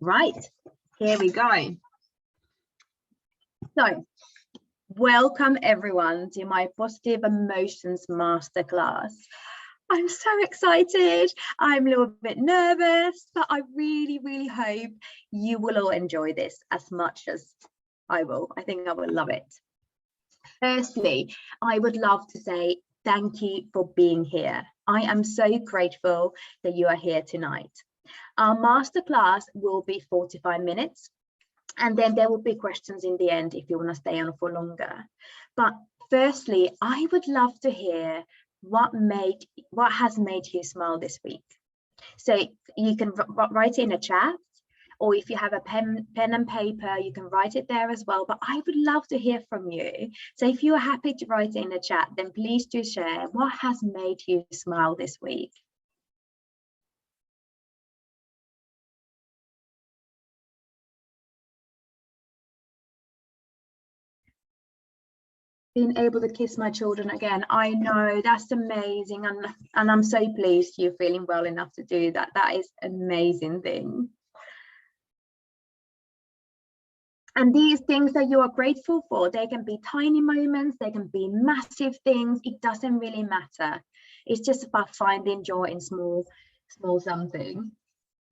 Right, here we go. So, welcome everyone to my Positive Emotions Masterclass. I'm so excited. I'm a little bit nervous, but I really hope you will all enjoy this as much as I will. I think I will love it. Firstly, I would love to say thank you for being here. I am so grateful that you are here tonight. Our masterclass will be 45 minutes, and then there will be questions in the end if you want to stay on for longer. But firstly, I would love to hear what has made you smile this week. So you can write it in a chat, or if you have a pen and paper, you can write it there as well. But I would love to hear from you. So if you are happy to write it in the chat, then please do share what has made you smile this week. Being able to kiss my children again. I know, that's amazing, and I'm so pleased you're feeling well enough to do that. That is an amazing thing. And these things that you are grateful for, they can be tiny moments, they can be massive things. It doesn't really matter. It's just about finding joy in small something.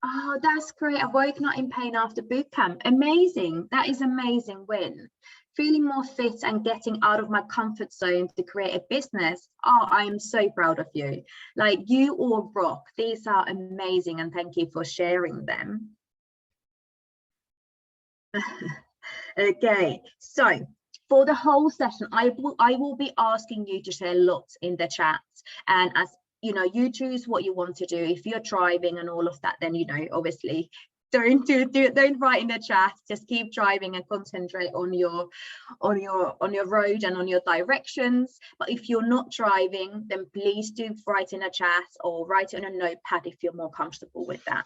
Oh, that's great. I woke not in pain after boot camp. Amazing. That is amazing win. Feeling more fit and getting out of my comfort zone to create a business. Oh, I am so proud of you. Like, you all rock. These are amazing, and thank you for sharing them. Okay, so for the whole session, I will be asking you to share lots in the chat, and as you know, you choose what you want to do. If you're driving and all of that, then you know, obviously don't write in the chat. Just keep driving and concentrate on your road and on your directions. But if you're not driving, then please do write in a chat or write it on a notepad if you're more comfortable with that.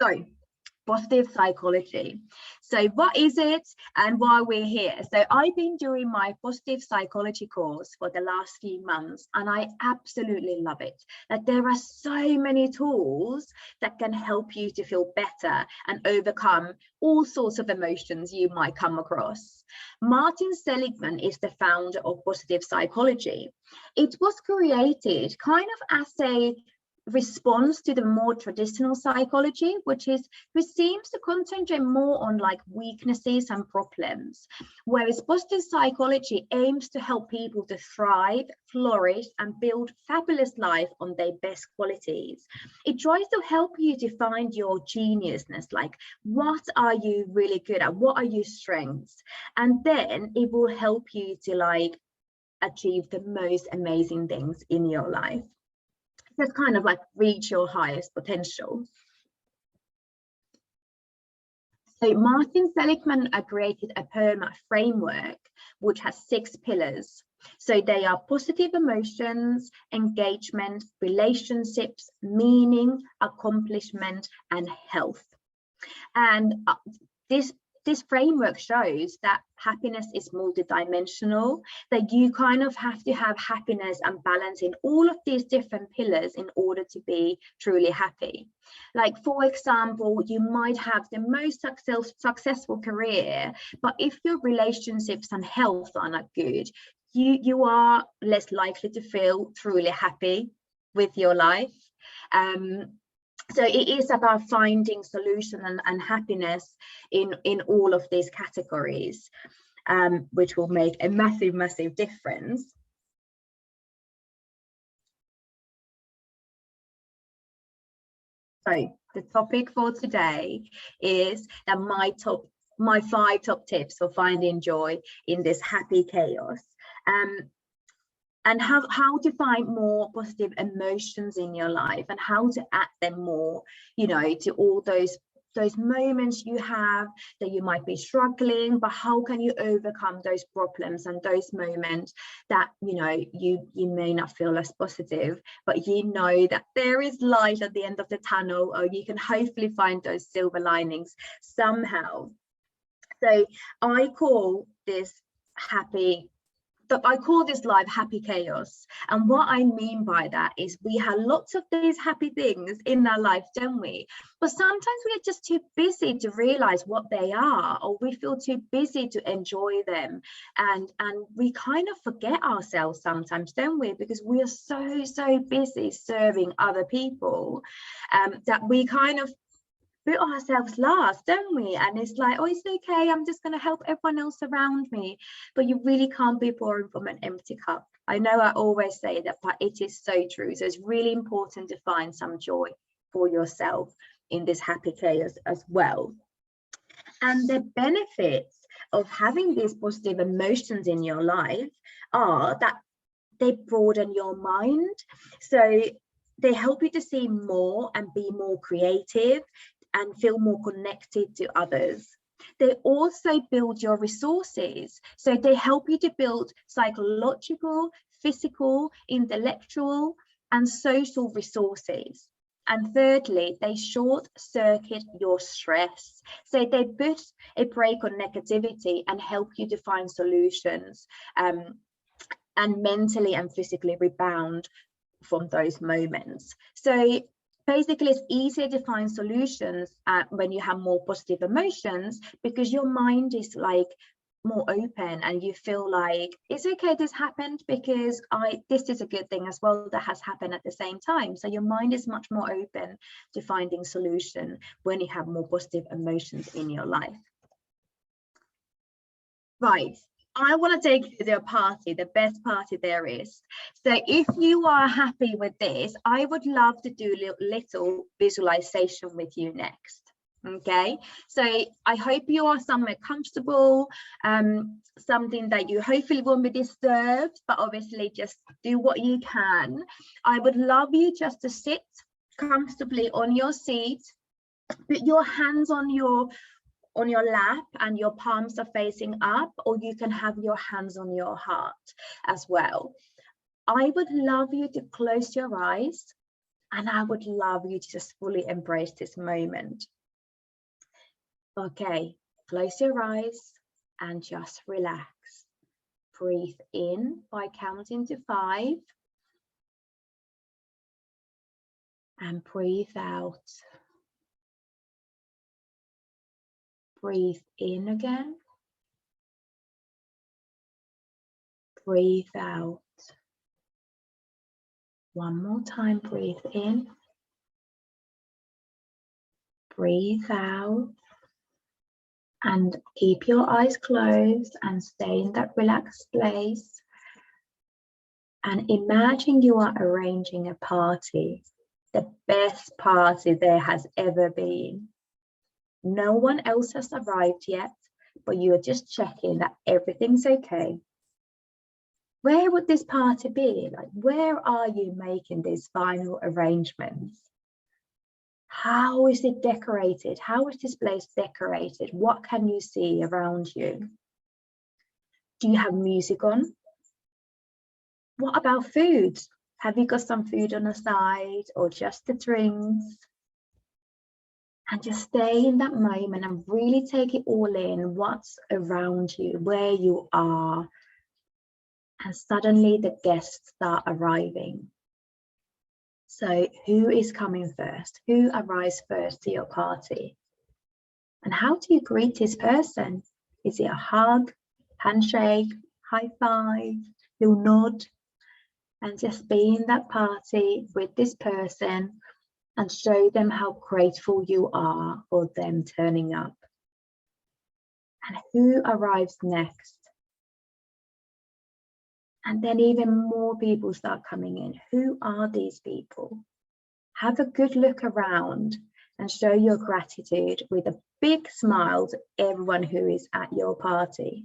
So, positive psychology. So what is it and why we're here? So I've been doing my positive psychology course for the last few months, and I absolutely love it. Like, there are so many tools that can help you to feel better and overcome all sorts of emotions you might come across. Martin Seligman is the founder of positive psychology. It was created kind of as a response to the more traditional psychology, which seems to concentrate more on like weaknesses and problems, whereas positive psychology aims to help people to thrive, flourish, and build fabulous life on their best qualities. It tries to help you to find your geniusness, like what are you really good at, what are your strengths, and then it will help you to like achieve the most amazing things in your life. Just kind of like reach your highest potential. So Martin Seligman created a PERMA framework which has 6 pillars. So they are positive emotions, engagement, relationships, meaning, accomplishment, and health. And this framework shows that happiness is multidimensional, that you kind of have to have happiness and balance in all of these different pillars in order to be truly happy. Like, for example, you might have the most successful career, but if your relationships and health are not good, you are less likely to feel truly happy with your life. So it is about finding solution and happiness in all of these categories, which will make a massive difference. So the topic for today is that my 5 top tips for finding joy in this happy chaos. And how to find more positive emotions in your life, and how to add them more, you know, to all those moments you have that you might be struggling, but how can you overcome those problems and those moments that, you know, you may not feel as positive, but you know that there is light at the end of the tunnel, or you can hopefully find those silver linings somehow. So I call this happy I call this life happy chaos. And what I mean by that is we have lots of these happy things in our life, don't we? But sometimes we are just too busy to realize what they are, or we feel too busy to enjoy them. And we kind of forget ourselves sometimes, don't we? Because we are so busy serving other people that we kind of put ourselves last, don't we? And it's like, oh, it's okay, I'm just going to help everyone else around me. But you really can't be pouring from an empty cup. I know I always say that, but it is so true. So it's really important to find some joy for yourself in this happy chaos as well. And the benefits of having these positive emotions in your life are that they broaden your mind. So they help you to see more and be more creative and feel more connected to others. They also build your resources. So they help you to build psychological, physical, intellectual, and social resources. And thirdly, they short circuit your stress. So they put a brake on negativity and help you to find solutions and mentally and physically rebound from those moments. So basically, it's easier to find solutions when you have more positive emotions, because your mind is like more open and you feel like it's okay, this happened, because this is a good thing as well that has happened at the same time. So your mind is much more open to finding solution when you have more positive emotions in your life. Right. I want to take you to a party, the best party there is. So if you are happy with this, I would love to do a little visualization with you next. Okay, so I hope you are somewhere comfortable, something that you hopefully won't be disturbed, but obviously just do what you can. I would love you just to sit comfortably on your seat, put your hands on your lap and your palms are facing up, or you can have your hands on your heart as well. I would love you to close your eyes, and I would love you to just fully embrace this moment. Okay, close your eyes and just relax. Breathe in by counting to 5 and breathe out. Breathe in again. Breathe out. One more time, breathe in. Breathe out. And keep your eyes closed and stay in that relaxed place. And imagine you are arranging a party, the best party there has ever been. No one else has arrived yet, but you are just checking that everything's okay. Where would this party be? Like, where are you making these final arrangements? How is it decorated? How is this place decorated? What can you see around you? Do you have music on? What about food? Have you got some food on the side or just the drinks? And just stay in that moment and really take it all in, what's around you, where you are. And suddenly the guests start arriving. So who is coming first? Who arrives first to your party? And how do you greet this person? Is it a hug, handshake, high five, little nod? And just be in that party with this person and show them how grateful you are for them turning up. And who arrives next? And then even more people start coming in. Who are these people? Have a good look around and show your gratitude with a big smile to everyone who is at your party.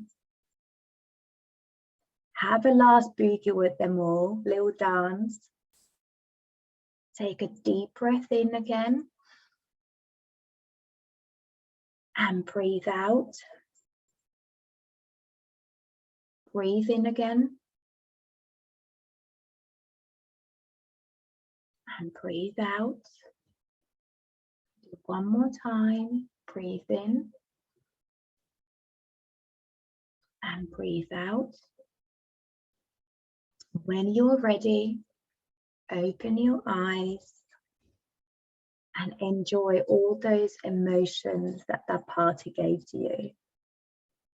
Have a last boogie with them all, little dance. Take a deep breath in again. And breathe out. Breathe in again. And breathe out. One more time. Breathe in. And breathe out. When you're ready, open your eyes and enjoy all those emotions that that party gave to you.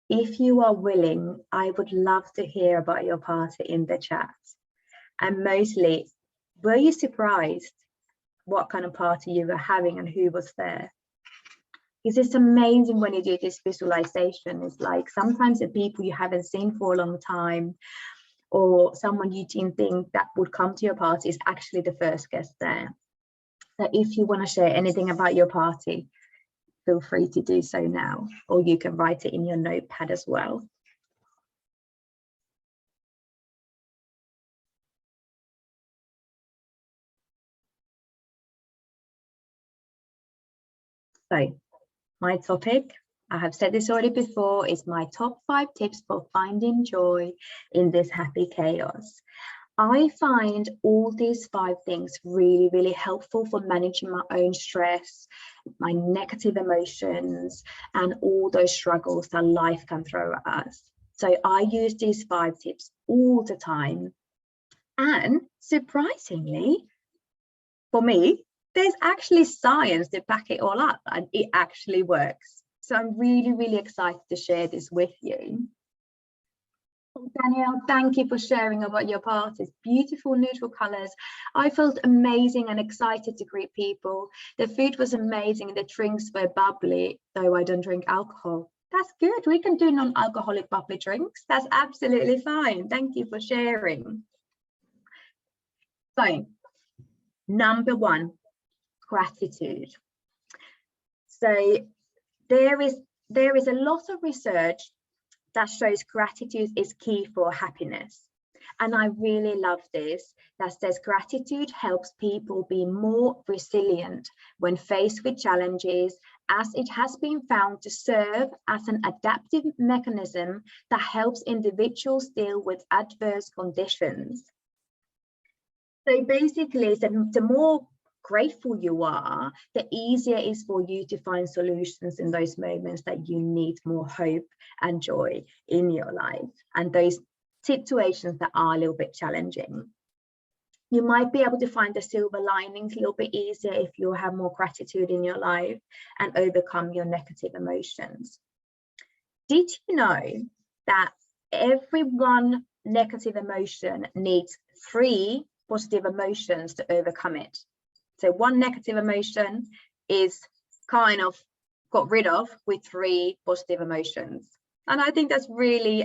If you are willing, I would love to hear about your party in the chat. And mostly, were you surprised what kind of party you were having and who was there? Because it's amazing when you do this visualization. It's like sometimes the people you haven't seen for a long time, or someone you didn't think that would come to your party, is actually the first guest there. So if you want to share anything about your party, feel free to do so now, or you can write it in your notepad as well. So my topic, I have said this already before, is my top 5 tips for finding joy in this happy chaos. I find all these 5 things really, really helpful for managing my own stress, my negative emotions, and all those struggles that life can throw at us. So I use these 5 tips all the time. And surprisingly, for me, there's actually science to back it all up, and it actually works. So I'm really, really excited to share this with you. Danielle, thank you for sharing about your parties. Beautiful neutral colors. I felt amazing and excited to greet people. The food was amazing. The drinks were bubbly, though I don't drink alcohol. That's good. We can do non-alcoholic bubbly drinks. That's absolutely fine. Thank you for sharing. So, number 1, gratitude. So there is a lot of research that shows gratitude is key for happiness. And I really love this, that says gratitude helps people be more resilient when faced with challenges, as it has been found to serve as an adaptive mechanism that helps individuals deal with adverse conditions. So basically, the more grateful you are, the easier it is for you to find solutions in those moments that you need more hope and joy in your life, and those situations that are a little bit challenging. You might be able to find the silver linings a little bit easier if you have more gratitude in your life and overcome your negative emotions. Did you know that every one negative emotion needs 3 positive emotions to overcome it? So one negative emotion is kind of got rid of with 3 positive emotions. And I think that's really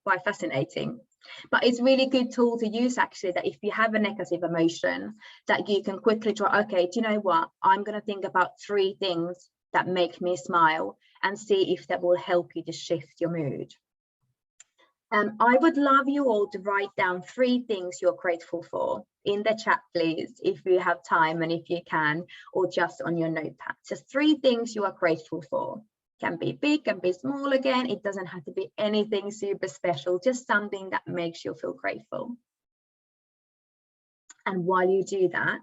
quite fascinating. But it's really good tool to use, actually, that if you have a negative emotion, that you can quickly try, okay, do you know what? I'm going to think about 3 things that make me smile and see if that will help you to shift your mood. I would love you all to write down 3 things you're grateful for in the chat, please, if you have time and if you can, or just on your notepad. Just 3 things you are grateful for. Can be big, can be small again. It doesn't have to be anything super special, just something that makes you feel grateful. And while you do that,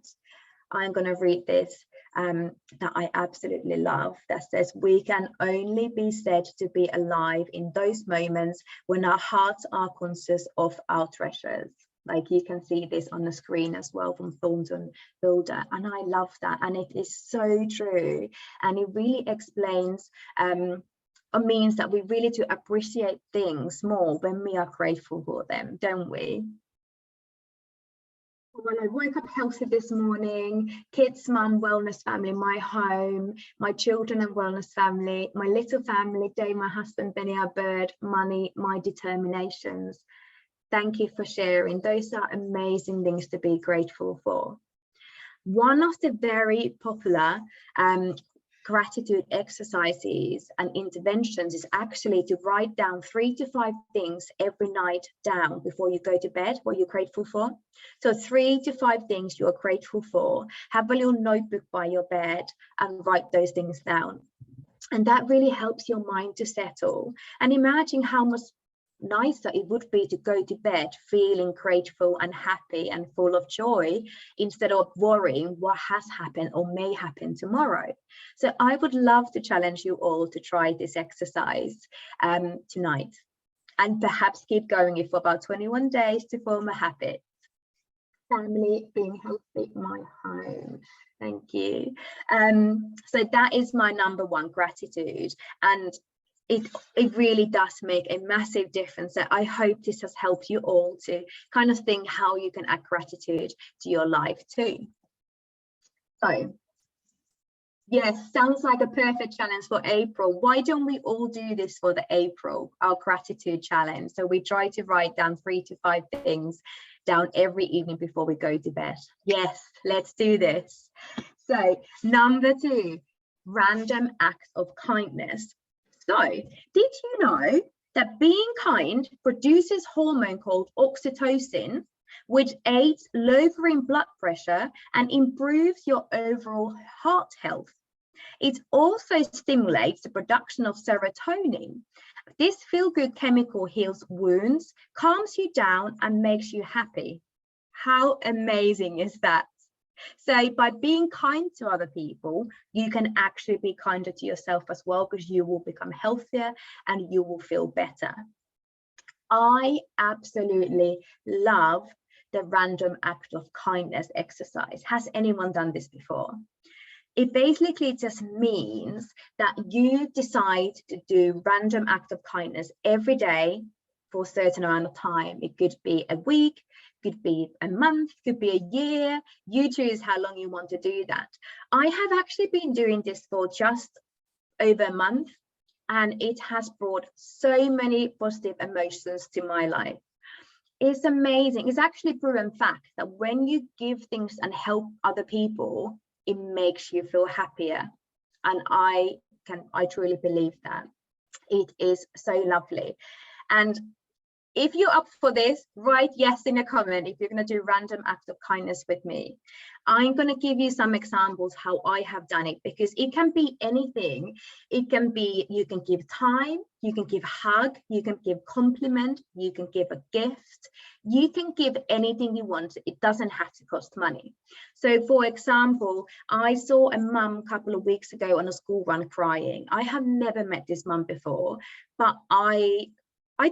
I'm going to read this that I absolutely love, that says, we can only be said to be alive in those moments when our hearts are conscious of our treasures. Like you can see this on the screen as well from Thornton Builder. And I love that. And it is so true. And it really explains means that we really do appreciate things more when we are grateful for them, don't we? Well, I woke up healthy this morning, kids, mum, wellness family, my home, my children and wellness family, my little family, Dave, my husband, Benny, our bird, money, my determinations. Thank you for sharing. Those are amazing things to be grateful for. One of the very popular gratitude exercises and interventions is actually to write down 3 to 5 things every night down before you go to bed, what you're grateful for. So 3 to 5 things you're grateful for. Have a little notebook by your bed and write those things down. And that really helps your mind to settle. And imagine how much nicer it would be to go to bed feeling grateful and happy and full of joy, instead of worrying what has happened or may happen tomorrow. So I would love to challenge you all to try this exercise tonight. and perhaps keep going it for about 21 days to form a habit. Family, being healthy, my home. Thank you. So that is my number one, gratitude. And it really does make a massive difference. So I hope this has helped you all to kind of think how you can add gratitude to your life too. So yes, sounds like a perfect challenge for April. Why don't we all do this for the April, our gratitude challenge? So we try to write down 3 to 5 things down every evening before we go to bed. Yes, let's do this. So number 2, random acts of kindness. So did you know that being kind produces hormone called oxytocin, which aids lowering blood pressure and improves your overall heart health? It also stimulates the production of serotonin. This feel-good chemical heals wounds, calms you down, and makes you happy. How amazing is that? So by being kind to other people, you can actually be kinder to yourself as well, because you will become healthier and you will feel better. I absolutely love the random act of kindness exercise. Has anyone done this before? It basically just means that you decide to do random act of kindness every day for a certain amount of time. It could be a week, could be a month, could be a year. You choose how long you want to do that. I have actually been doing this for just over a month, and it has brought so many positive emotions to my life. It's amazing. It's actually proven fact that when you give things and help other people, it makes you feel happier. And I truly believe that. It is so lovely. And if you're up for this, write yes in a comment if you're going to do random acts of kindness with me. I'm going to give you some examples how I have done it, because it can be anything. It can be, you can give time, you can give a hug, you can give compliment, you can give a gift, you can give anything you want. It doesn't have to cost money. So for example, I saw a mum a couple of weeks ago on a school run crying. I have never met this mum before, but I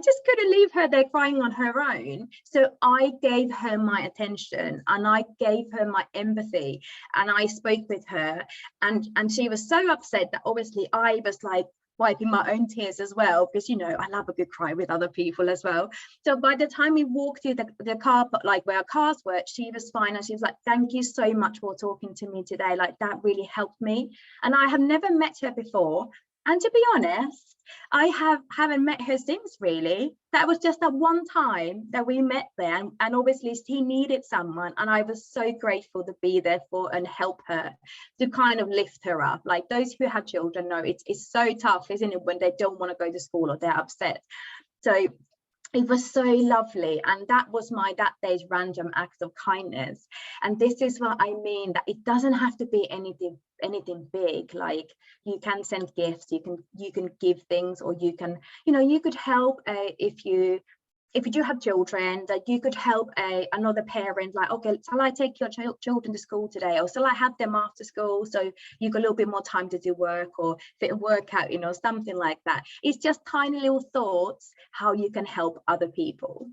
just couldn't leave her there crying on her own. So I gave her my attention and I gave her my empathy, and I spoke with her, and she was so upset that obviously I was like wiping my own tears as well, because, you know, I love a good cry with other people as well. So by the time we walked through the car, like where our cars were, she was fine. And she was like, thank you so much for talking to me today. Like, that really helped me. And I have never met her before. And to be honest, I haven't met her since, really. That was just that one time that we met there, and obviously he needed someone, and I was so grateful to be there for and help her, to kind of lift her up. Like, those who have children know it's so tough, isn't it, when they don't want to go to school or they're upset. So it was so lovely, and that was that day's random acts of kindness. And this is what I mean, that it doesn't have to be anything big. Like, you can send gifts, you can give things, or you can, you know, you could help if you do have children, that you could help another parent, like, okay, shall I take your children to school today, or shall I have them after school so you got a little bit more time to do work or fit a workout, you know, something like that. It's just tiny little thoughts how you can help other people.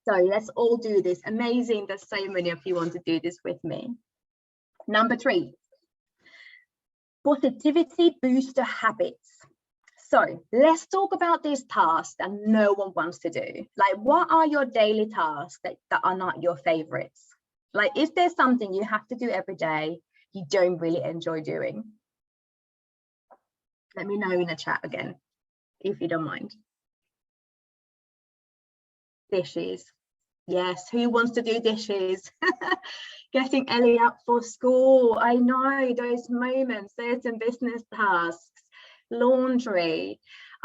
So let's all do this. Amazing that so many of you want to do this with me. Number 3, positivity booster habits. So let's talk about these tasks that no one wants to do. Like, what are your daily tasks that are not your favorites? Like, is there something you have to do every day you don't really enjoy doing? Let me know in the chat again, if you don't mind. Dishes. Yes, who wants to do dishes? Getting Ellie up for school. I know those moments, certain business tasks. Laundry.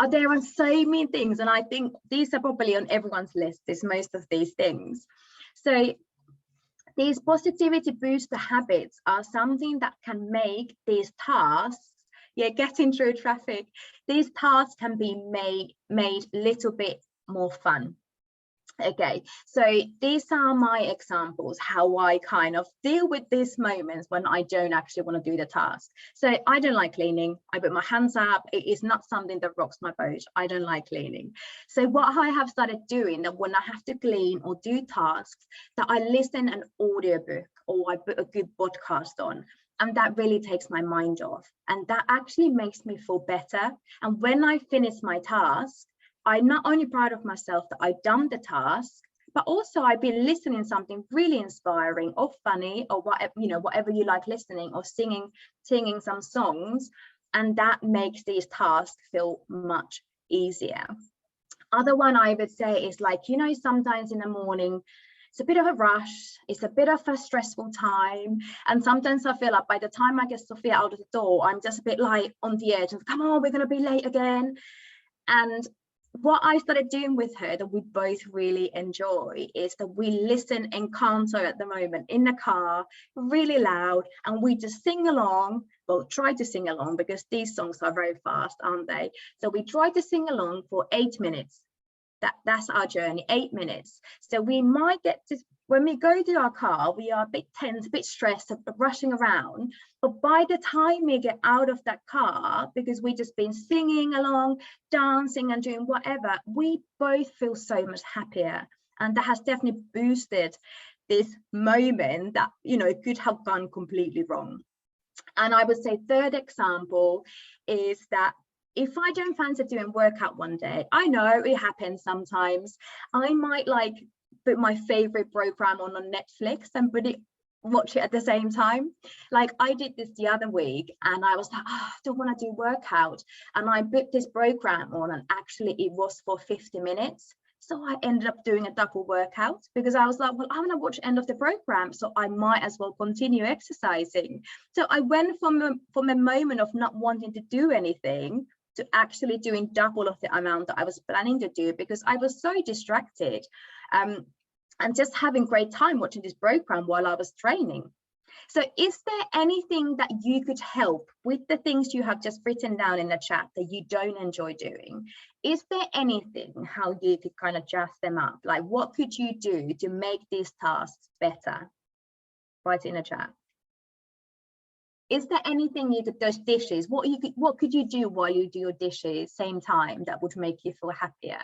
There are so many things, and I think these are probably on everyone's list, is most of these things. So these positivity booster habits are something that can make these tasks, getting through traffic, these tasks can be made a little bit more fun. Okay, so these are my examples how I kind of deal with these moments when I don't actually want to do the task. So I don't like cleaning. I put my hands up. It is not something that rocks my boat. I don't like cleaning. So what I have started doing, that when I have to clean or do tasks, that I listen an audiobook or I put a good podcast on. And that really takes my mind off. And that actually makes me feel better. And when I finish my task, I'm not only proud of myself that I've done the task, but also I've been listening to something really inspiring or funny or whatever, whatever you like listening, or singing some songs. And that makes these tasks feel much easier. Other one I would say is like, sometimes in the morning, it's a bit of a rush, it's a bit of a stressful time. And sometimes I feel like by the time I get Sophia out of the door, I'm just a bit like on the edge of, come on, we're going to be late again. And what I started doing with her that we both really enjoy is that we listen Encanto at the moment in the car, really loud, and we just sing along. Well, try to sing along, because these songs are very fast, aren't they? So we try to sing along for 8 minutes. That's our journey, 8 minutes. So we might get to, when we go to our car, we are a bit tense, a bit stressed, rushing around. But by the time we get out of that car, because we've just been singing along, dancing and doing whatever, we both feel so much happier. And that has definitely boosted this moment that, could have gone completely wrong. And I would say third example is that if I don't fancy doing workout one day, I know it happens sometimes, I might like put my favorite program on Netflix and watch it at the same time. Like I did this the other week and I was like, I don't want to do workout. And I put this program on, and actually it was for 50 minutes. So I ended up doing a double workout, because I was like, well, I'm going to watch the end of the program, so I might as well continue exercising. So I went from a moment of not wanting to do anything to actually doing double of the amount that I was planning to do, because I was so distracted and just having great time watching this program while I was training. So is there anything that you could help with the things you have just written down in the chat that you don't enjoy doing? Is there anything how you could kind of jazz them up? Like what could you do to make these tasks better? Write it in the chat. Is there anything you could, those dishes, what could you do while you do your dishes same time that would make you feel happier?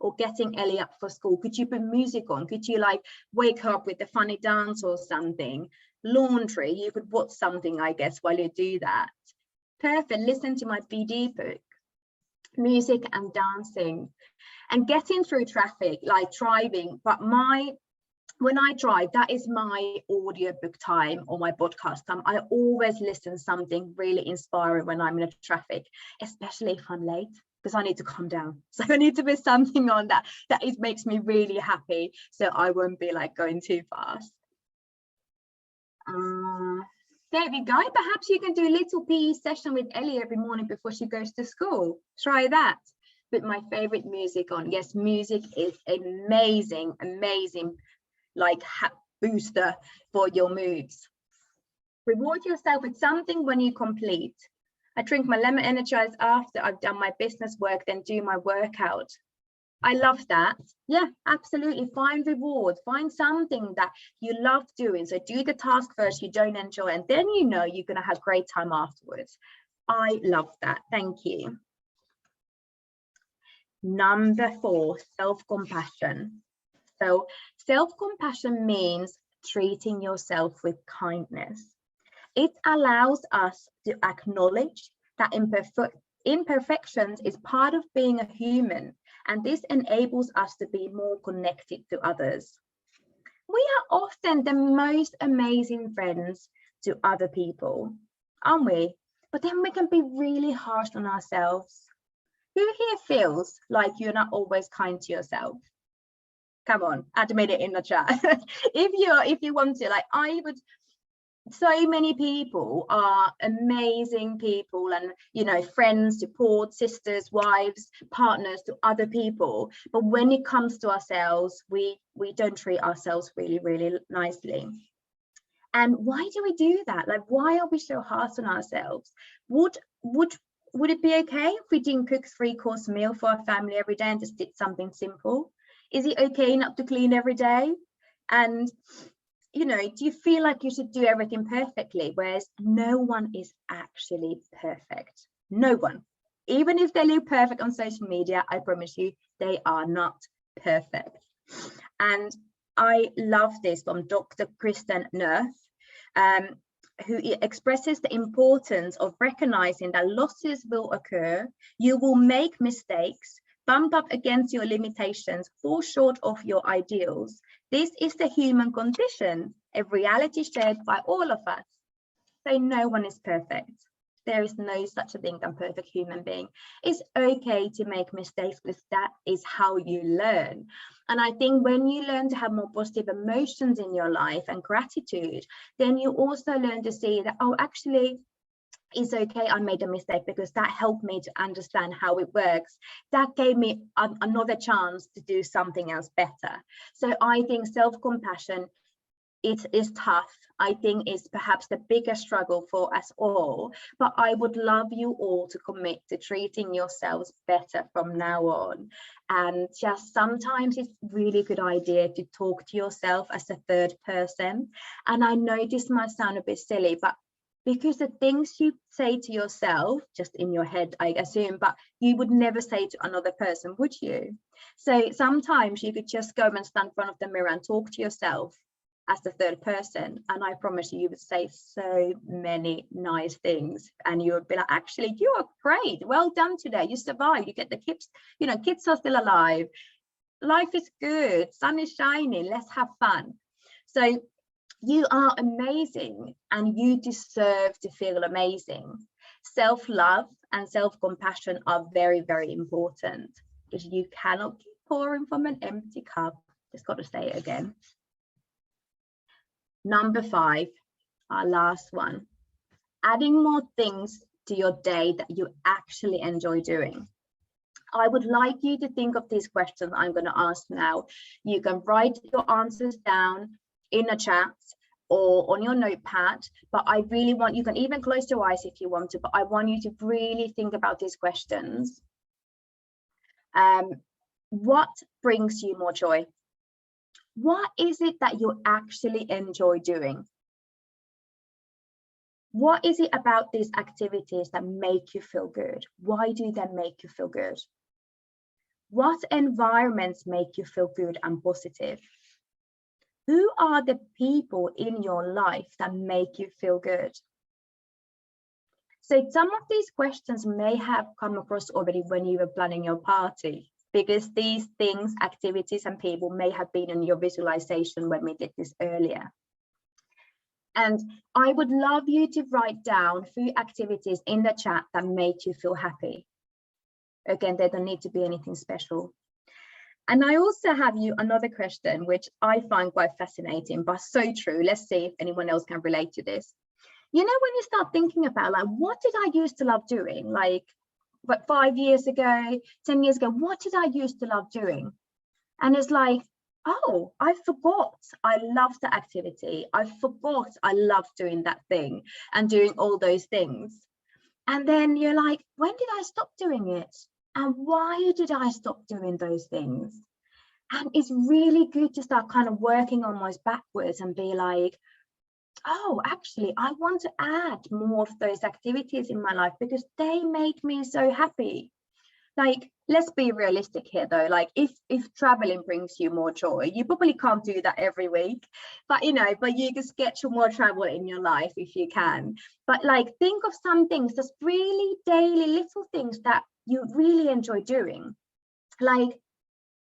Or getting Ellie up for school, could you put music on? Could you like wake her up with a funny dance or something? Laundry, you could watch something, I guess, while you do that. Perfect, listen to my BD book. Music and dancing. And getting through traffic, like driving, but when I drive, that is my audiobook time or my podcast time. I always listen to something really inspiring when I'm in traffic, especially if I'm late, because I need to calm down. So I need to put something on that makes me really happy, so I won't be like going too fast. There we go. Perhaps you can do a little PE session with Ellie every morning before she goes to school. Try that. Put my favorite music on. Yes, music is amazing, like booster for your moods. Reward yourself with something when you complete. I drink my lemon energizer after I've done my business work, then do my workout. I love that. Yeah, absolutely. Find reward, find something that you love doing. So do the task first you don't enjoy, and then you're going to have great time afterwards. I love that. Thank you. Number 4, self-compassion. So self-compassion means treating yourself with kindness. It allows us to acknowledge that imperfections is part of being a human, and this enables us to be more connected to others. We are often the most amazing friends to other people, aren't we? But then we can be really harsh on ourselves. Who here feels like you're not always kind to yourself? Come on, admit it in the chat. if you want to, like so many people are amazing people, and friends, support, sisters, wives, partners to other people, but when it comes to ourselves, we don't treat ourselves really nicely. And why do we do that? Like, why are we so hard on ourselves? Would it be okay if we didn't cook 3-course meal for our family every day and just did something simple? Is it okay not to clean every day? And, you know, do you feel like you should do everything perfectly? Whereas no one is actually perfect. No one. Even if they look perfect on social media, I promise you, they are not perfect. And I love this from Dr. Kristen Neff, who expresses the importance of recognizing that losses will occur. You will make mistakes, bump up against your limitations, fall short of your ideals. This is the human condition, a reality shared by all of us. So no one is perfect. There is no such a thing as a perfect human being. It's okay to make mistakes because that is how you learn. And I think when you learn to have more positive emotions in your life and gratitude, then you also learn to see that, oh, actually, it's okay, I made a mistake, because that helped me to understand how it works. That gave me another chance to do something else better. So I think self-compassion, it is tough. I think it's perhaps the biggest struggle for us all, but I would love you all to commit to treating yourselves better from now on. And just sometimes it's really good idea to talk to yourself as a third person. And I know this might sound a bit silly, but because the things you say to yourself, just in your head, I assume, but you would never say to another person, would you? So sometimes you could just go and stand in front of the mirror and talk to yourself as the third person, and I promise you, you would say so many nice things, and you would be like, actually, you are great, well done today, you survived, you get the kids, you know, kids are still alive, life is good, sun is shining, let's have fun. So you are amazing and you deserve to feel amazing. Self-love and self-compassion are very, very important, because you cannot keep pouring from an empty cup. Just got to say it again. Number 5, our last one, adding more things to your day that you actually enjoy doing. I would like you to think of these questions I'm going to ask now. You can write your answers down in a chat or on your notepad, but I really want, you can even close your eyes if you want to, but I want you to really think about these questions. What brings you more joy? What is it that you actually enjoy doing? What is it about these activities that make you feel good? Why do they make you feel good? What environments make you feel good and positive? Who are the people in your life that make you feel good? So some of these questions may have come across already when you were planning your party, because these things, activities and people may have been in your visualization when we did this earlier. And I would love you to write down 3 activities in the chat that made you feel happy. Again, they don't need to be anything special. And I also have you another question, which I find quite fascinating, but so true. Let's see if anyone else can relate to this. You know, when you start thinking about, like, what did I used to love doing? Like, but 5 years ago, 10 years ago, what did I used to love doing? And it's like, oh, I forgot I loved the activity. I forgot I loved doing that thing and doing all those things. And then you're like, when did I stop doing it? And why did I stop doing those things? And it's really good to start kind of working almost backwards and be like, oh, actually, I want to add more of those activities in my life because they make me so happy. Like, let's be realistic here though, like if traveling brings you more joy, you probably can't do that every week, but you know, but you can schedule more travel in your life if you can. But like, think of some things, just really daily little things that you really enjoy doing. Like,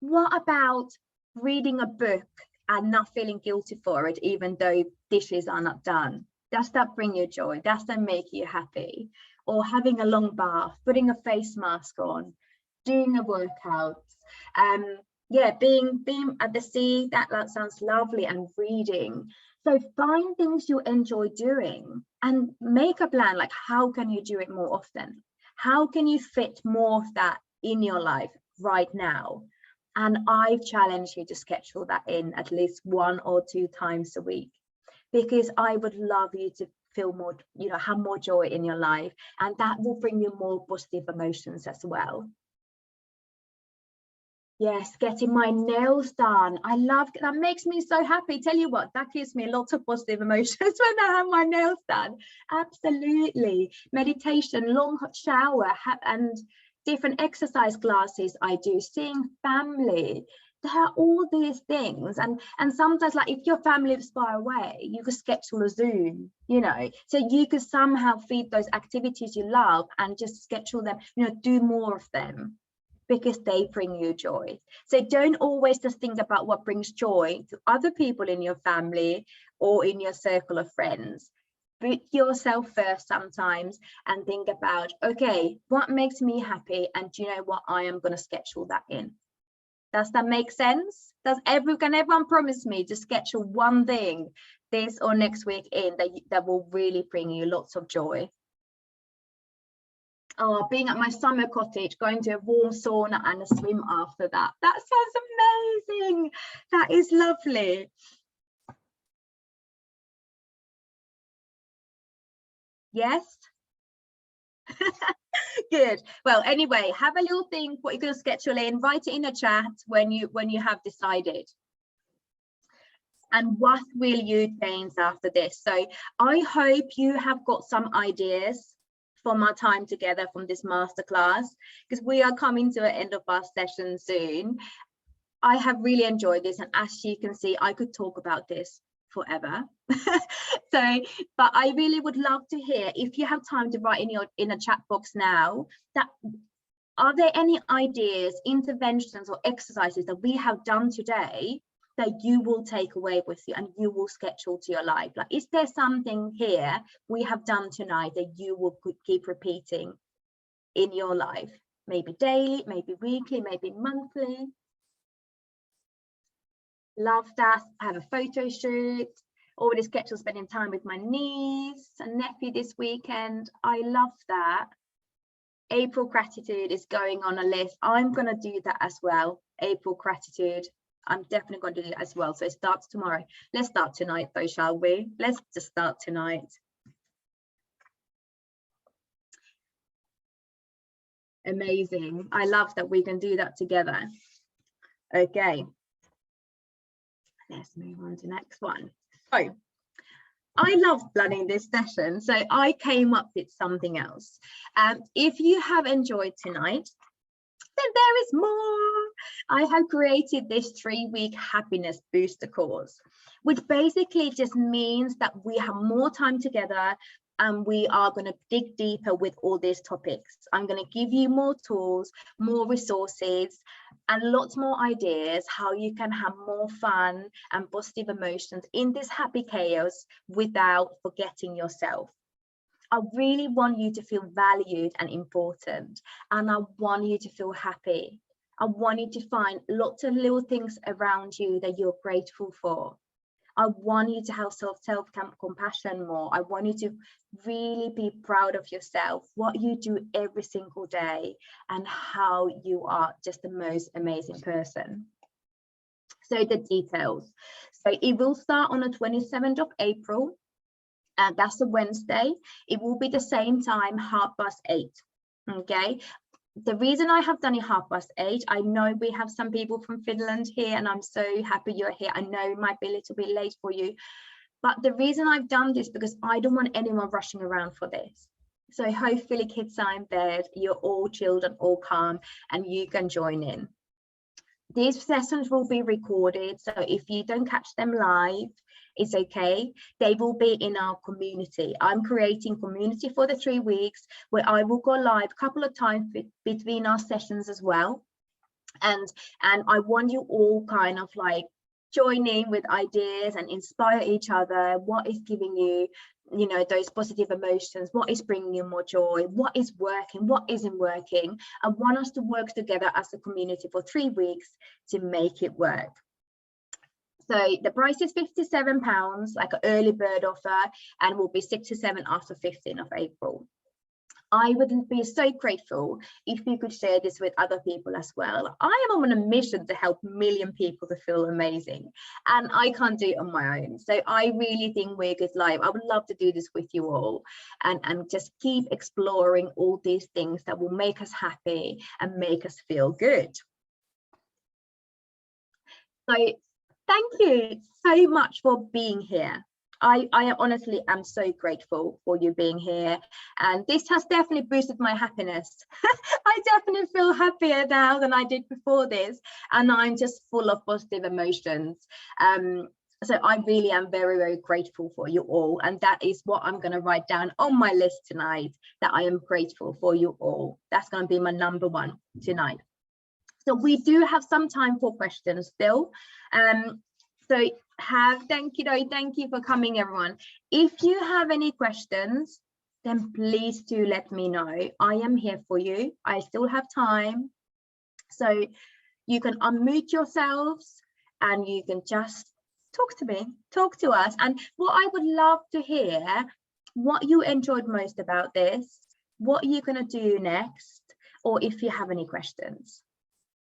what about reading a book and not feeling guilty for it, even though dishes are not done? Does that bring you joy? Does that make you happy? Or having a long bath, putting a face mask on, doing a workout, yeah, being at the sea, that sounds lovely, and reading. So find things you enjoy doing and make a plan, like how can you do it more often? How can you fit more of that in your life right now? And I challenge you to schedule that in at least 1 or 2 times a week, because I would love you to feel more, you know, have more joy in your life, and that will bring you more positive emotions as well. Yes, getting my nails done. I love that, makes me so happy. Tell you what, that gives me lots of positive emotions when I have my nails done. Absolutely. Meditation, long hot shower, and different exercise classes I do, seeing family. There are all these things. And sometimes, like, if your family lives far away, you could schedule a Zoom, you know, so you could somehow feed those activities you love and just schedule them, you know, do more of them, because they bring you joy. So don't always just think about what brings joy to other people in your family or in your circle of friends. Put yourself first sometimes and think about, okay, what makes me happy? And do you know what? I am going to schedule that in. Does that make sense? Can everyone promise me to schedule one thing this or next week in that will really bring you lots of joy? Oh, being at my summer cottage, going to a warm sauna and a swim after that. That sounds amazing. That is lovely. Yes. Good. Well, anyway, have a little think what you're going to schedule in. Write it in a chat when you have decided. And what will you change after this? So I hope you have got some ideas from our time together from this masterclass, because we are coming to the end of our session soon. I have really enjoyed this, and as you can see, I could talk about this forever. So, but I really would love to hear, if you have time to write in a chat box now, that are there any ideas, interventions or exercises that we have done today that you will take away with you and you will schedule to your life? Like, is there something here we have done tonight that you will keep repeating in your life? Maybe daily, maybe weekly, maybe monthly. Love that. I have a photo shoot. Already scheduled spending time with my niece and nephew this weekend. I love that. April gratitude is going on a list. I'm going to do that as well. April gratitude. I'm definitely going to do that as well. So it starts tomorrow. Let's start tonight though, shall we? Let's just start tonight. Amazing. I love that we can do that together. Okay. Let's move on to the next one. So I love planning this session, so I came up with something else. If you have enjoyed tonight, then there is more. I have created this 3-week happiness booster course, which basically just means that we have more time together and we are going to dig deeper with all these topics. I'm going to give you more tools, more resources, and lots more ideas how you can have more fun and positive emotions in this happy chaos without forgetting yourself. I really want you to feel valued and important, and I want you to feel happy. I want you to find lots of little things around you that you're grateful for. I want you to have self-compassion more. I want you to really be proud of yourself, what you do every single day, and how you are just the most amazing person. So the details. So it will start on the 27th of April. And that's a Wednesday. It will be the same time, 8:30. Okay. The reason I have done it 8:30, I know we have some people from Finland here, and I'm so happy you're here. I know it might be a little bit late for you, but the reason I've done this because I don't want anyone rushing around for this. So hopefully kids are in bed, you're all chilled and all calm, and you can join in. These sessions will be recorded, so if you don't catch them live, it's okay. They will be in our community. I'm creating community for the 3 weeks where I will go live a couple of times between our sessions as well. And I want you all kind of like joining with ideas and inspire each other. What is giving you, you know, those positive emotions? What is bringing you more joy? What is working? What isn't working? I want us to work together as a community for 3 weeks to make it work. So the price is £57, like an early bird offer, and will be 67 after 15th of April. I would be so grateful if you could share this with other people as well. I am on a mission to help a million people to feel amazing, and I can't do it on my own. So I really think we're good live. I would love to do this with you all and just keep exploring all these things that will make us happy and make us feel good. So thank you so much for being here. I honestly am so grateful for you being here, and this has definitely boosted my happiness. I definitely feel happier now than I did before this, and I'm just full of positive emotions. So I really am very, very grateful for you all, and that is what I'm going to write down on my list tonight, that I am grateful for you all. That's going to be my number one tonight. So we do have some time for questions still. So thank you for coming, everyone. If you have any questions, then please do let me know. I am here for you. I still have time. So you can unmute yourselves and you can just talk to me, talk to us. And what I would love to hear, what you enjoyed most about this, what you're going to do next, or if you have any questions.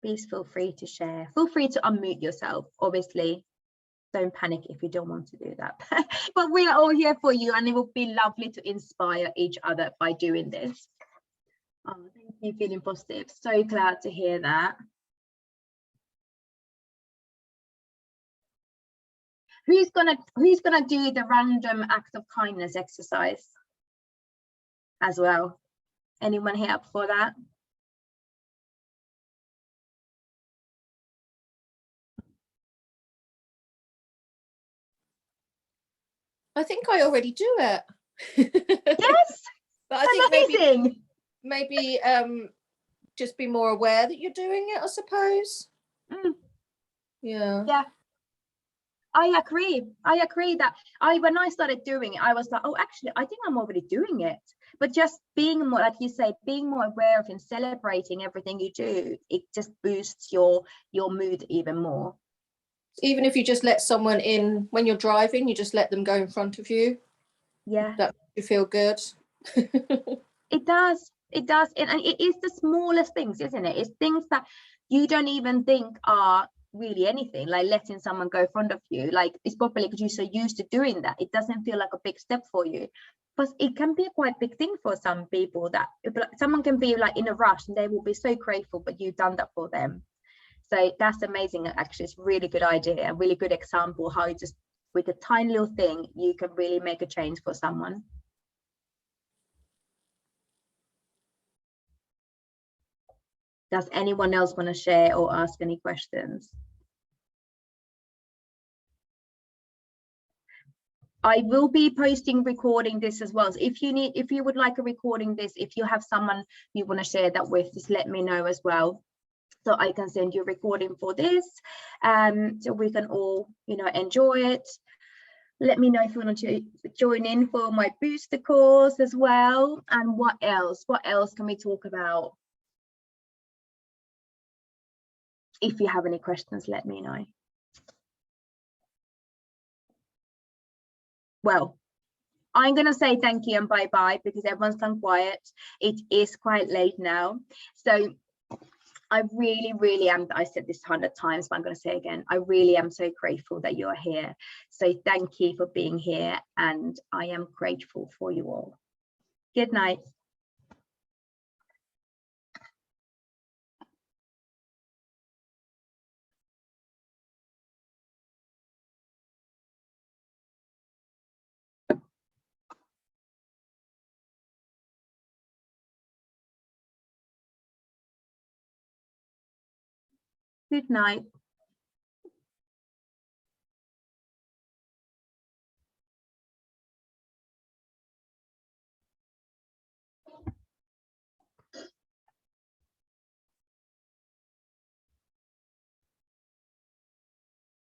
Please feel free to share. Feel free to unmute yourself. Obviously, don't panic if you don't want to do that. But we are all here for you, and it will be lovely to inspire each other by doing this. Oh, thank you, feeling positive. So glad to hear that. Who's gonna do the random act of kindness exercise as well? Anyone here up for that? I think I already do it. Yes, but I think amazing. maybe just be more aware that you're doing it, I suppose. Yeah. I agree that when I started doing it, I was like, oh, actually, I think I'm already doing it. But just being more, like you say, being more aware of and celebrating everything you do, it just boosts your mood even more. Even if you just let someone in when you're driving, you just let them go in front of you. Yeah, that makes you feel good. It does, and it is the smallest things, isn't it? It's things that you don't even think are really anything, like letting someone go in front of you. Like, it's probably because you're so used to doing that, it doesn't feel like a big step for you, but it can be a quite big thing for some people. That someone can be like in a rush and they will be so grateful, but you've done that for them. So that's amazing. Actually, it's a really good idea, a really good example how you just, with a tiny little thing, you can really make a change for someone. Does anyone else want to share or ask any questions? I will be recording this as well. So if you would like a recording this, if you have someone you want to share that with, just let me know as well, so I can send you a recording for this, so we can all, enjoy it. Let me know if you want to join in for my booster course as well. And what else can we talk about? If you have any questions, let me know. Well, I'm going to say thank you and bye-bye, because everyone's gone quiet. It is quite late now. So I really, really am, I said this 100 times, but I'm going to say it again, I really am so grateful that you are here. So thank you for being here, and I am grateful for you all. Good night. Good night.